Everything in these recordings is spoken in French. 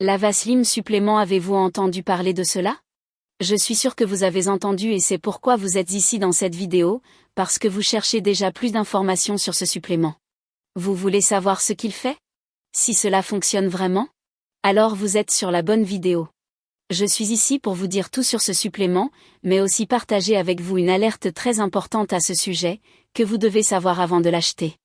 Lavaslim supplément, avez-vous entendu parler de cela? Je suis sûr que vous avez entendu et c'est pourquoi vous êtes ici dans cette vidéo, parce que vous cherchez déjà plus d'informations sur ce supplément. Vous voulez savoir ce qu'il fait? Si cela fonctionne vraiment? Alors vous êtes sur la bonne vidéo. Je suis ici pour vous dire tout sur ce supplément, mais aussi partager avec vous une alerte très importante à ce sujet, que vous devez savoir avant de l'acheter.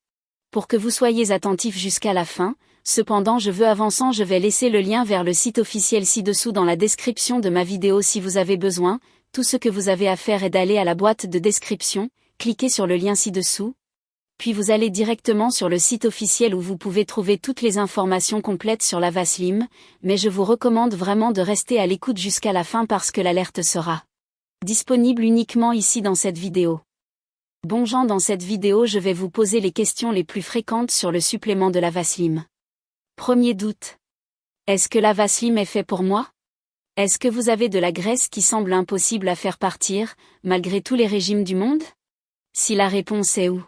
Pour que vous soyez attentifs jusqu'à la fin, cependant je vais laisser le lien vers le site officiel ci-dessous dans la description de ma vidéo si vous avez besoin. Tout ce que vous avez à faire est d'aller à la boîte de description, cliquez sur le lien ci-dessous, puis vous allez directement sur le site officiel où vous pouvez trouver toutes les informations complètes sur Lavaslim, mais je vous recommande vraiment de rester à l'écoute jusqu'à la fin parce que l'alerte sera disponible uniquement ici dans cette vidéo. Bonjour, dans cette vidéo je vais vous poser les questions les plus fréquentes sur le supplément de Lavaslim. Premier doute. Est-ce que Lavaslim est fait pour moi? Est-ce que vous avez de la graisse qui semble impossible à faire partir, malgré tous les régimes du monde? Si la réponse est oui,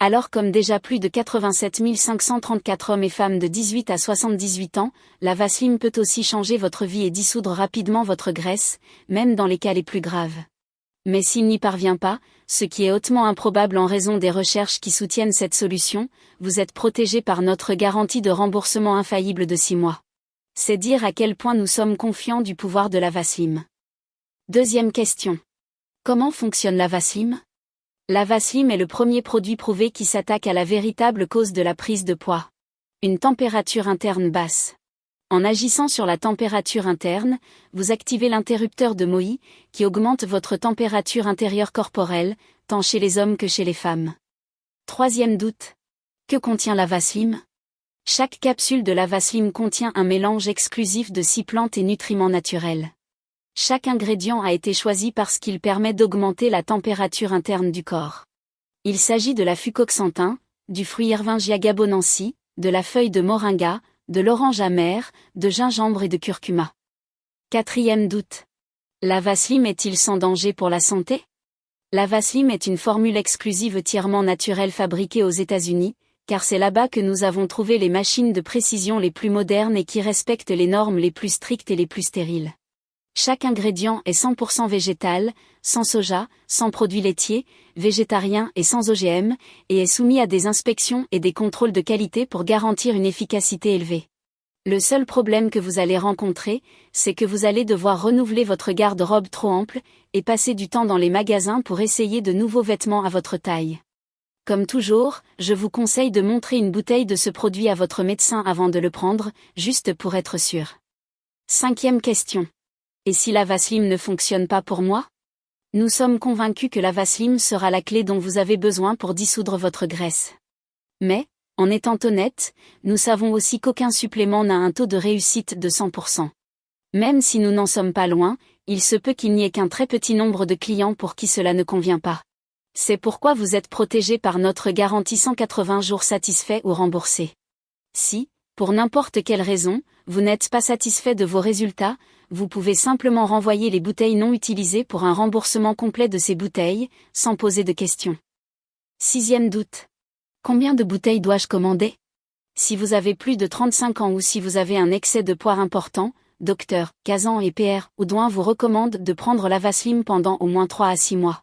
alors comme déjà plus de 87 534 hommes et femmes de 18 à 78 ans, Lavaslim peut aussi changer votre vie et dissoudre rapidement votre graisse, même dans les cas les plus graves. Mais s'il n'y parvient pas, ce qui est hautement improbable en raison des recherches qui soutiennent cette solution, vous êtes protégé par notre garantie de remboursement infaillible de 6 mois. C'est dire à quel point nous sommes confiants du pouvoir de Lavaslim. Deuxième question. Comment fonctionne Lavaslim? Lavaslim est le premier produit prouvé qui s'attaque à la véritable cause de la prise de poids. Une température interne basse. En agissant sur la température interne, vous activez l'interrupteur de MOI, qui augmente votre température intérieure corporelle, tant chez les hommes que chez les femmes. Troisième doute. Que contient Lavaslim? Chaque capsule de Lavaslim contient un mélange exclusif de 6 plantes et nutriments naturels. Chaque ingrédient a été choisi parce qu'il permet d'augmenter la température interne du corps. Il s'agit de la fucoxanthin, du fruit Ervingia gabonensis, de la feuille de moringa, de l'orange amère, de gingembre et de curcuma. Quatrième doute. Lavaslim est-il sans danger pour la santé? Lavaslim est une formule exclusive entièrement naturelle fabriquée aux États-Unis, car c'est là-bas que nous avons trouvé les machines de précision les plus modernes et qui respectent les normes les plus strictes et les plus stériles. Chaque ingrédient est 100% végétal, sans soja, sans produits laitiers, végétarien et sans OGM, et est soumis à des inspections et des contrôles de qualité pour garantir une efficacité élevée. Le seul problème que vous allez rencontrer, c'est que vous allez devoir renouveler votre garde-robe trop ample, et passer du temps dans les magasins pour essayer de nouveaux vêtements à votre taille. Comme toujours, je vous conseille de montrer une bouteille de ce produit à votre médecin avant de le prendre, juste pour être sûr. Cinquième question. Et si Lavaslim ne fonctionne pas pour moi? Nous sommes convaincus que Lavaslim sera la clé dont vous avez besoin pour dissoudre votre graisse. Mais, en étant honnête, nous savons aussi qu'aucun supplément n'a un taux de réussite de 100%. Même si nous n'en sommes pas loin, il se peut qu'il n'y ait qu'un très petit nombre de clients pour qui cela ne convient pas. C'est pourquoi vous êtes protégé par notre garantie 180 jours satisfait ou remboursé. Si, pour n'importe quelle raison, vous n'êtes pas satisfait de vos résultats, vous pouvez simplement renvoyer les bouteilles non utilisées pour un remboursement complet de ces bouteilles, sans poser de questions. Sixième doute. Combien de bouteilles dois-je commander? Si vous avez plus de 35 ans ou si vous avez un excès de poids important, Dr Kazan et PR Oudouin vous recommandent de prendre Lavaslim pendant au moins 3 à 6 mois.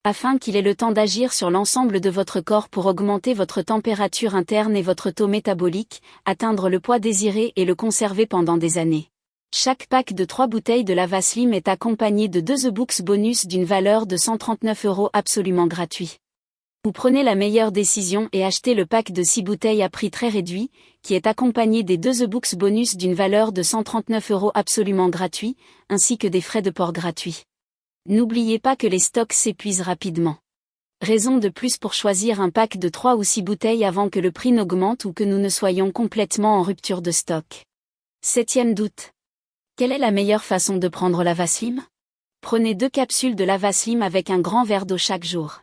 Afin qu'il ait le temps d'agir sur l'ensemble de votre corps pour augmenter votre température interne et votre taux métabolique, atteindre le poids désiré et le conserver pendant des années. Chaque pack de 3 bouteilles de Lavaslim est accompagné de 2 e-books bonus d'une valeur de 139 € absolument gratuit. Vous prenez la meilleure décision et achetez le pack de 6 bouteilles à prix très réduit, qui est accompagné des 2 e-books bonus d'une valeur de 139 € absolument gratuit, ainsi que des frais de port gratuits. N'oubliez pas que les stocks s'épuisent rapidement. Raison de plus pour choisir un pack de 3 ou 6 bouteilles avant que le prix n'augmente ou que nous ne soyons complètement en rupture de stock. Septième doute. Quelle est la meilleure façon de prendre Lavaslim? Prenez 2 capsules de Lavaslim avec un grand verre d'eau chaque jour.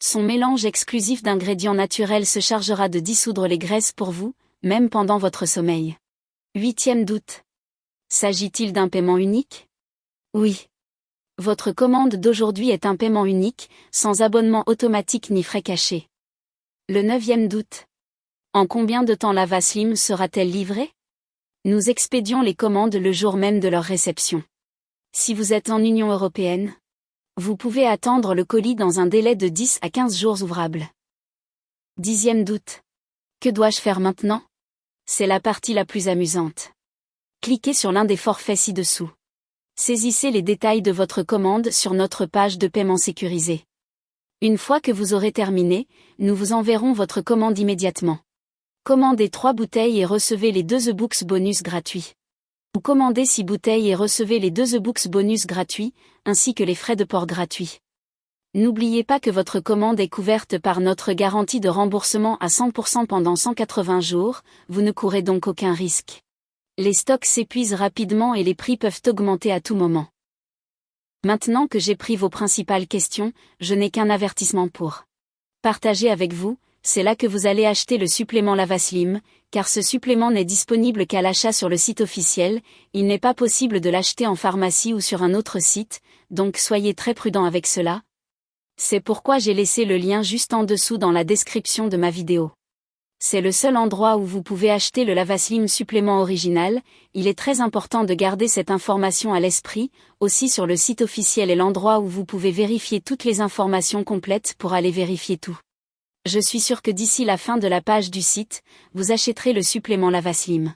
Son mélange exclusif d'ingrédients naturels se chargera de dissoudre les graisses pour vous, même pendant votre sommeil. Huitième doute. S'agit-il d'un paiement unique? Oui. Votre commande d'aujourd'hui est un paiement unique, sans abonnement automatique ni frais cachés. Le neuvième doute. En combien de temps Lavaslim sera-t-elle livrée? Nous expédions les commandes le jour même de leur réception. Si vous êtes en Union européenne, vous pouvez attendre le colis dans un délai de 10 à 15 jours ouvrables. 10e doute. Que dois-je faire maintenant? C'est la partie la plus amusante. Cliquez sur l'un des forfaits ci-dessous. Saisissez les détails de votre commande sur notre page de paiement sécurisée. Une fois que vous aurez terminé, nous vous enverrons votre commande immédiatement. Commandez 3 bouteilles et recevez les 2 e-books bonus gratuits. Ou commandez 6 bouteilles et recevez les 2 e-books bonus gratuits, ainsi que les frais de port gratuits. N'oubliez pas que votre commande est couverte par notre garantie de remboursement à 100% pendant 180 jours, vous ne courez donc aucun risque. Les stocks s'épuisent rapidement et les prix peuvent augmenter à tout moment. Maintenant que j'ai pris vos principales questions, je n'ai qu'un avertissement pour partager avec vous, c'est là que vous allez acheter le supplément Lavaslim, car ce supplément n'est disponible qu'à l'achat sur le site officiel, il n'est pas possible de l'acheter en pharmacie ou sur un autre site, donc soyez très prudents avec cela. C'est pourquoi j'ai laissé le lien juste en dessous dans la description de ma vidéo. C'est le seul endroit où vous pouvez acheter le Lavaslim supplément original, il est très important de garder cette information à l'esprit, aussi sur le site officiel est l'endroit où vous pouvez vérifier toutes les informations complètes pour aller vérifier tout. Je suis sûr que d'ici la fin de la page du site, vous achèterez le supplément Lavaslim.